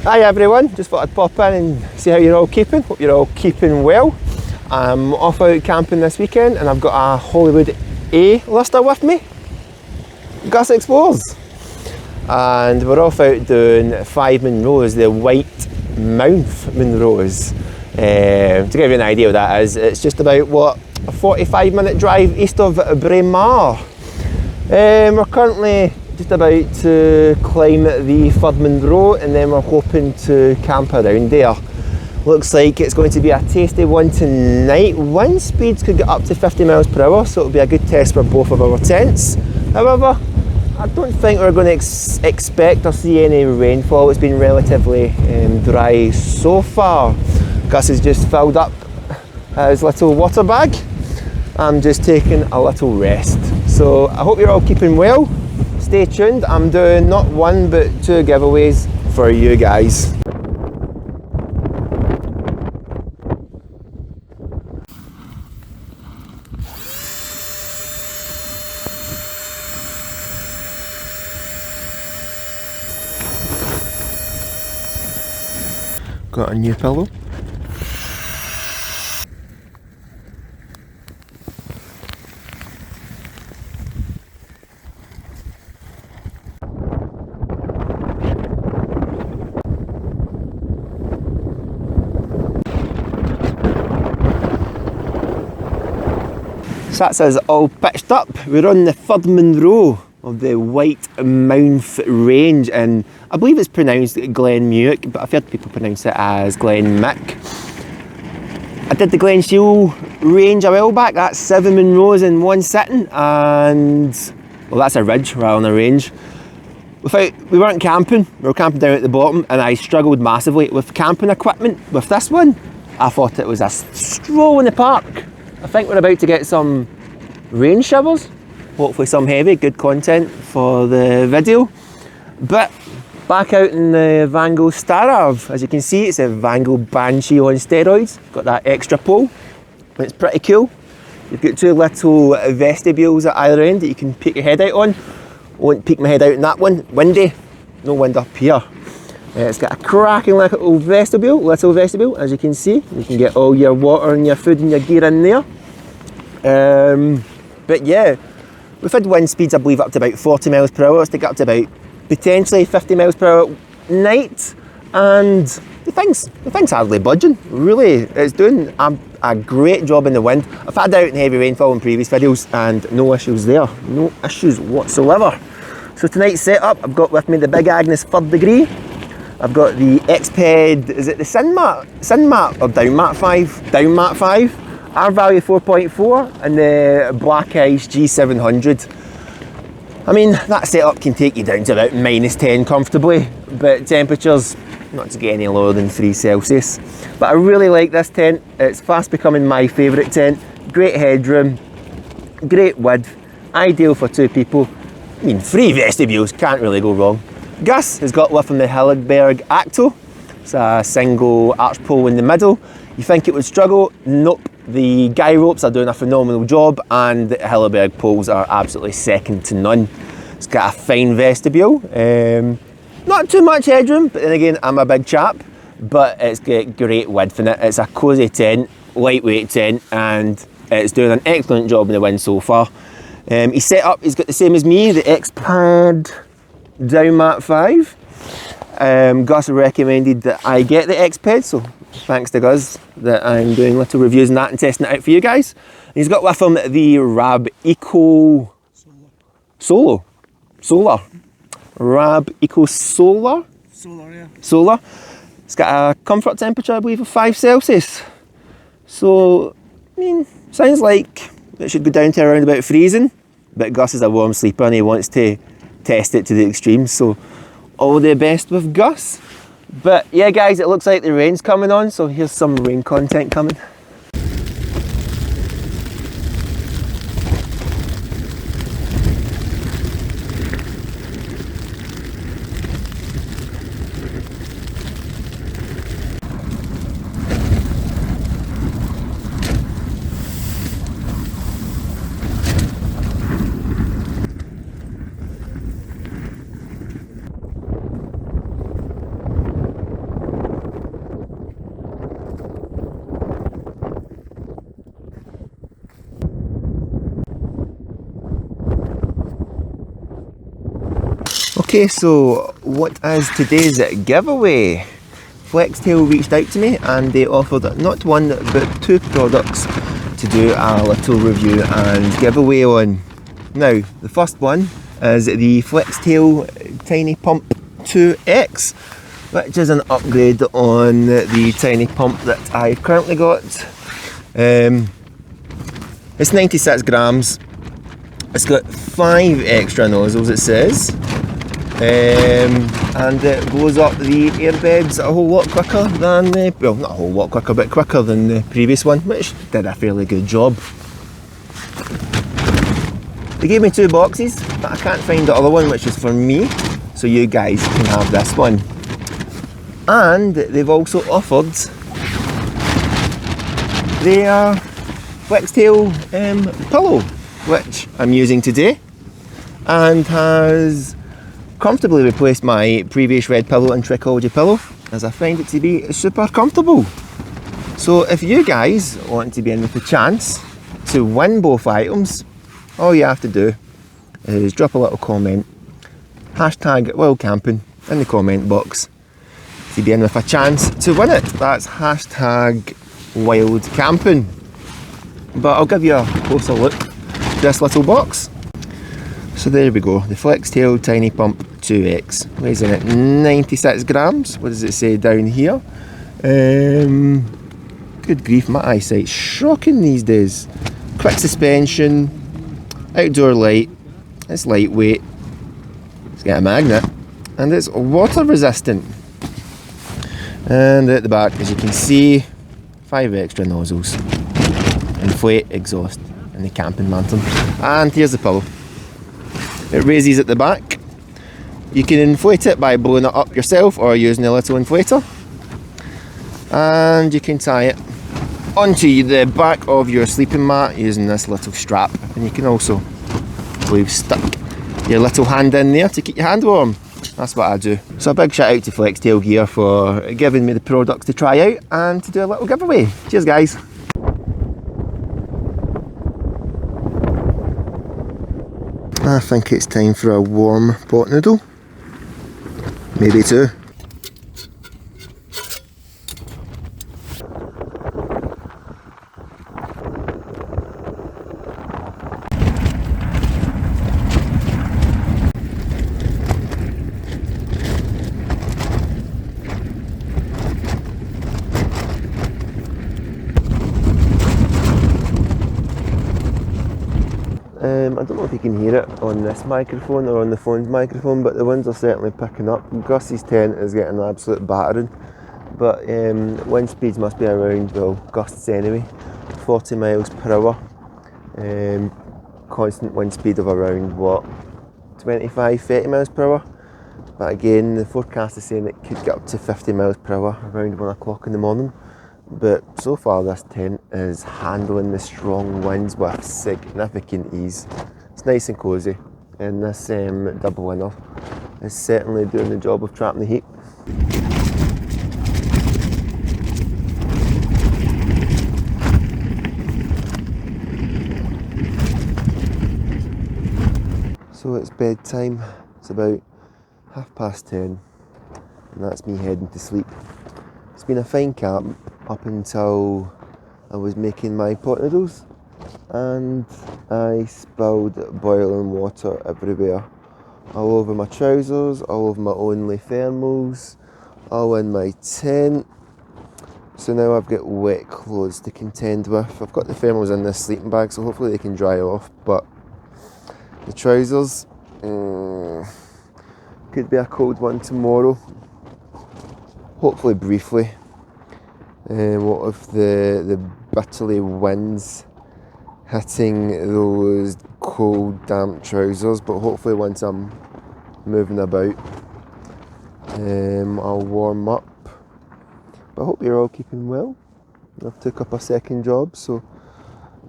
Hi everyone, just thought I'd pop in and see how you're all keeping. Hope you're all keeping well. I'm off out camping this weekend and I've got a Hollywood A-lister with me, GusExplores. And we're off out doing 5 munros, the White Mounth munros. To give you an idea what that is, it's just about, what, a 45-minute drive east of Braemar. We're currently just about to climb the 3rd munro and then we're hoping to camp around there. Looks like it's going to be a tasty one tonight. Wind speeds could get up to 50 miles per hour, so it'll be a good test for both of our tents. However, I don't think we're going to expect or see any rainfall. It's been relatively dry so far. Gus has just filled up his little water bag. I'm just taking a little rest. So I hope you're all keeping well. Stay tuned. I'm doing not 1 but 2 giveaways for you guys. Got a new pillow. So that's us all pitched up. We're on the 3rd munro of the White Mounth Range, and I believe it's pronounced Glenmuick, but I've heard people pronounce it as Glenmick. I did the Glen Shiel range a while back. That's 7 munros in one sitting, and well, that's a ridge rather than a range. We weren't camping, we were camping down at the bottom, and I struggled massively with camping equipment. With this one, I thought it was a stroll in the park. I think we're about to get some rain showers, hopefully some heavy, good content for the video. But back out in the Vango Starav, as you can see, it's a Vango Banshee on steroids. Got that extra pole, it's pretty cool. You've got 2 little vestibules at either end that you can peek your head out on. Won't peek my head out in that one, windy, no wind up here. It's got a cracking little vestibule, as you can see. You can get all your water and your food and your gear in there. But yeah, we've had wind speeds, I believe, up to about 40 miles per hour. Let's take it up to about potentially 50 miles per hour at night. And the thing's hardly budging. Really, it's doing a great job in the wind. I've had out in heavy rainfall in previous videos and no issues there. No issues whatsoever. So tonight's setup, I've got with me the Big Agnes 3rd degree. I've got the X-Ped, is it the Sinmat or Downmat 5? Downmat 5, R value 4.4, and the Black Ice G700. I mean, that setup can take you down to about -10 comfortably, but temperatures not to get any lower than 3 Celsius. But I really like this tent. It's fast becoming my favourite tent. Great headroom, great width, ideal for 2 people. I mean, 3 vestibules, can't really go wrong. Gus has got with him the Hilleberg Acto. It's a single arch pole in the middle. You think it would struggle? Nope. The guy ropes are doing a phenomenal job and the Hilleberg poles are absolutely second to none. It's got a fine vestibule. Not too much headroom, but then again, I'm a big chap, but it's got great width in it. It's a cosy tent, lightweight tent, and it's doing an excellent job in the wind so far. He's set up, he's got the same as me, the X-Ped Downmat 5. Gus recommended that I get the X-Ped, so thanks to Gus that I'm doing little reviews on that and testing it out for you guys. And he's got with him the Rab Eco Solar. Rab Eco Solar? Solar, yeah. Solar. It's got a comfort temperature, I believe, of 5 Celsius. So, I mean, sounds like it should go down to around about freezing, but Gus is a warm sleeper and he wants to test it to the extreme, so all the best with Gus. But yeah guys, it looks like the rain's coming on, so here's some rain content coming. Okay, so what is today's giveaway? Flextail reached out to me and they offered not one but 2 products to do a little review and giveaway on. Now, the first one is the Flextail Tiny Pump 2X, which is an upgrade on the tiny pump that I've currently got. It's 96 grams. It's got 5 extra nozzles, it says. And it blows up the airbeds a whole lot quicker than, well, not a whole lot quicker, but quicker than the previous one, which did a fairly good job. They gave me 2 boxes, but I can't find the other one, which is for me, so you guys can have this one. And they've also offered their Flextail pillow, which I'm using today, and has comfortably replaced my previous red pillow and Trichology pillow, as I find it to be super comfortable. So if you guys want to be in with a chance to win both items, all you have to do is drop a little comment, hashtag wild camping in the comment box to be in with a chance to win it. That's hashtag wild camping. But I'll give you a closer look at this little box. So there we go, the Flextail Tiny Pump 2X, weighs in at 96 grams. What does it say down here? Good grief, my eyesight's shocking these days. Quick suspension, outdoor light, it's lightweight, it's got a magnet, and it's water resistant. And at the back, as you can see, 5 extra nozzles, inflate, exhaust, and the camping lantern. And here's the pillow. It raises at the back. You can inflate it by blowing it up yourself or using a little inflator. And you can tie it onto the back of your sleeping mat using this little strap. And you can also, we've stuck your little hand in there to keep your hand warm. That's what I do. So a big shout out to Flextail Gear for giving me the products to try out and to do a little giveaway. Cheers guys. I think it's time for a warm pot noodle. Maybe 2. I don't know if you can hear it on this microphone or on the phone's microphone, but the winds are certainly picking up. Gus's tent is getting an absolute battering, but wind speeds must be around, well, gusts anyway, 40 miles per hour. Constant wind speed of around, what, 25, 30 miles per hour. But again, the forecast is saying it could get up to 50 miles per hour around 1 o'clock in the morning. But so far this tent is handling the strong winds with significant ease. It's nice and cosy, and this double inner is certainly doing the job of trapping the heat. So it's bedtime, it's about 10:30, and that's me heading to sleep. It's been a fine camp up until I was making my pot noodles, and I spilled boiling water everywhere. All over my trousers, all over my only thermals, all in my tent. So now I've got wet clothes to contend with. I've got the thermals in this sleeping bag, so hopefully they can dry off, but the trousers, could be a cold one tomorrow. Hopefully briefly. What if the bitterly winds hitting those cold damp trousers, but hopefully once I'm moving about I'll warm up. But I hope you're all keeping well. I've took up a second job, so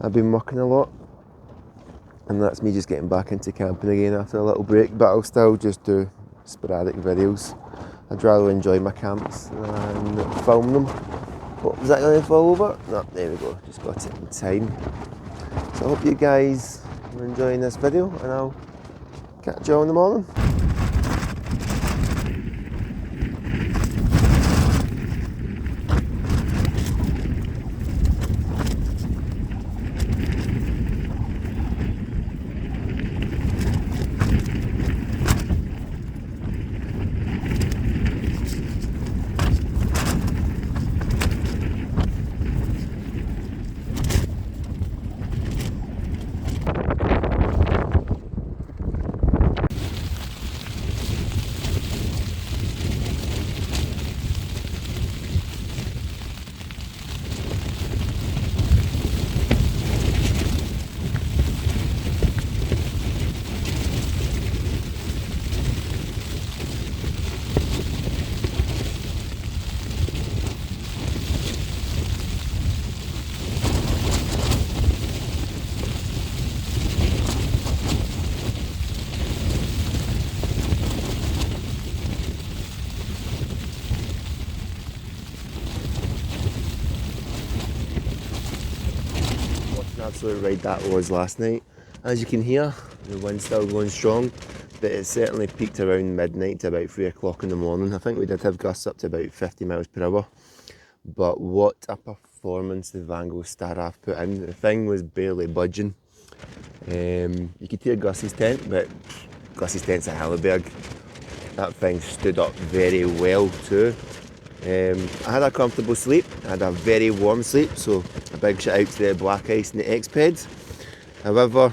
I've been working a lot, and that's me just getting back into camping again after a little break, but I'll still just do sporadic videos. I'd rather enjoy my camps than film them. What was that going to fall over? No, there we go, just got it in time. So I hope you guys are enjoying this video, and I'll catch you all in the morning. absolute ride that was last night. As you can hear, the wind's still going strong, but it certainly peaked around midnight to about 3 o'clock in the morning. I think we did have gusts up to about 50 miles per hour. But what a performance the Vango Starav put in. The thing was barely budging. You could hear Gus's tent, but Gus's tent's a Halliburg. That thing stood up very well too. I had a comfortable sleep, I had a very warm sleep, so a big shout out to the black ice and the X-Peds. However,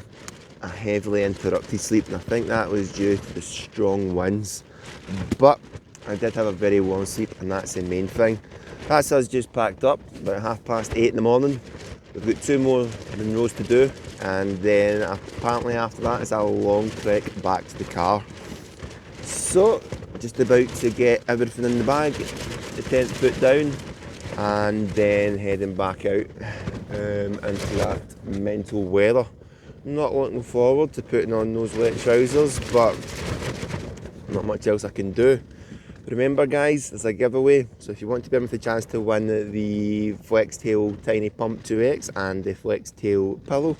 a heavily interrupted sleep, and I think that was due to the strong winds. But I did have a very warm sleep, and that's the main thing. That's us just packed up, about 8:30 in the morning. We've got 2 more munros to do, and then apparently after that it's a long trek back to the car. So, just about to get everything in the bag, the tent put down, and then heading back out into that mental weather. Not looking forward to putting on those wet trousers, but not much else I can do. Remember guys, there's a giveaway, so if you want to be in with a chance to win the Flextail Tiny Pump 2X and the Flextail Pillow,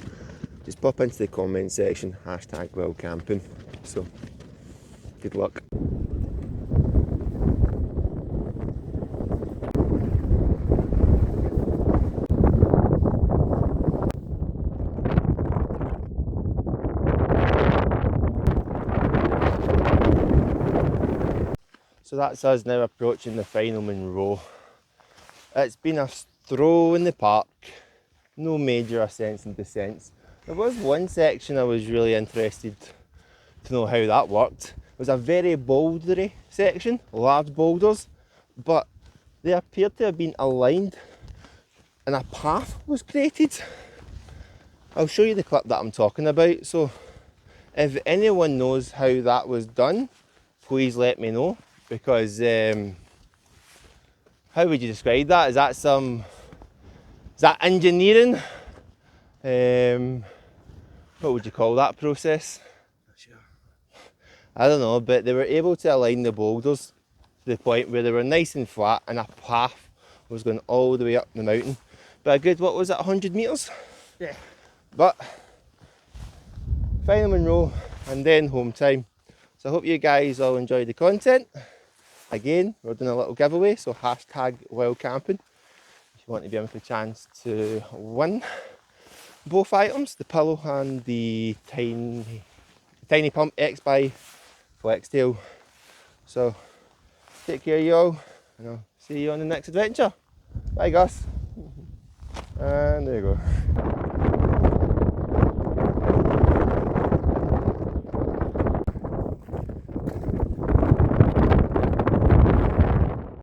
just pop into the comment section, #wildcamping. So, good luck. So that's us now approaching the final munro. It's been a stroll in the park, no major ascents and descents. There was one section I was really interested to know how that worked. It was a very bouldery section, large boulders, but they appeared to have been aligned and a path was created. I'll show you the clip that I'm talking about, so if anyone knows how that was done, please let me know. Because how would you describe that? Is that engineering? What would you call that process? Not sure. I don't know, but they were able to align the boulders to the point where they were nice and flat, and a path was going all the way up the mountain. But a good, what was it, 100 metres? Yeah. But final munro and then home time. So I hope you guys all enjoyed the content. Again, we're doing a little giveaway, so #wildcamping. If you want to be in with a chance to win both items, the pillow and the tiny pump X by Flextail. So take care of you all, and I'll see you on the next adventure. Bye Gus. And there you go.